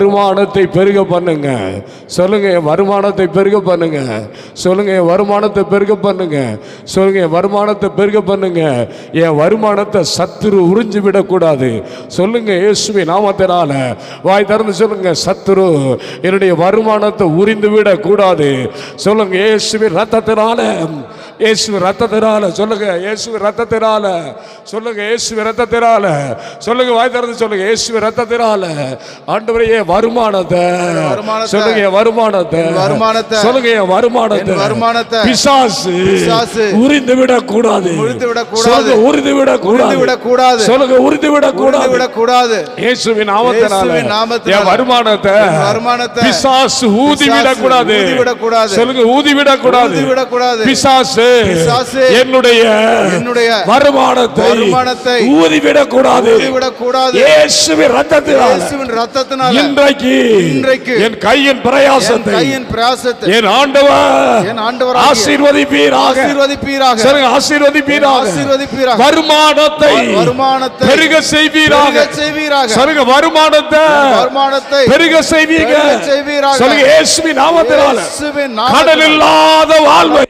வருமானத்தை பெருக பண்ணுங்க. சொல்லுங்க, வருமானத்தை பெருக பண்ணுங்க. சொல்லுங்க, வருமானத்தை பெருக பண்ணுங்க. சொல்லுங்க, வருமானத்தை பெருக பண்ணுங்க. என் வருமானத்தை சத்துரு உறிஞ்சு விடக்கூடாது. சொல்லுங்க, இயேசுவின் நாமத்தினால வாய் திறந்து சொல்லுங்க, சத்துரு என்னுடைய வருமானத்தை உறிந்து விடக்கூடாது. சொல்லுங்க, இயேசுவின் ரத்தத்தினால, இயேசுவின் ரத்தத்தினால. சொல்லுங்க, இயேசுவின் ரத்தத்தினால. சொல்லுங்க, இயேசுவின் ரத்தத்தினால. சொல்லுங்க, வாய் திறந்து சொல்லுங்க, இயேசுவின் ரத்தத்தினால. ஆண்டவரே, வருமானத்தை சொல்லுங்க, வருமானத்தை சொல்லுங்க, வருமானத்தை பிசாசு உரிந்து விடக்கூடாது. உரிந்து விடக்கூடாது. சொல்லுங்க, உரிந்து விடக்கூடாது. இயேசுவின் நாமத்தினால வருமானத்தை பிசாசு ஊதி விடக்கூடாது. சொல்லுங்க, ஊதி விடக்கூடாது. பிசாசு என்னுடைய வருமானத்தை ஊதி விடக்கூடாது. இயேசுவின் ரத்தத்தினால இன்றைக்கு என் கையின் பிரயாசத்தை என் ஆண்டவர் ஆசீர்வதிப்பீராக. வருமானத்தை பெருக செய்வீராக. சொல்லுங்க, வருமானத்தை பெருக செய்வீங்க. சொல்லுங்க, இயேசுவின் நாமத்தினால கடல் இல்லாத வாழ்வை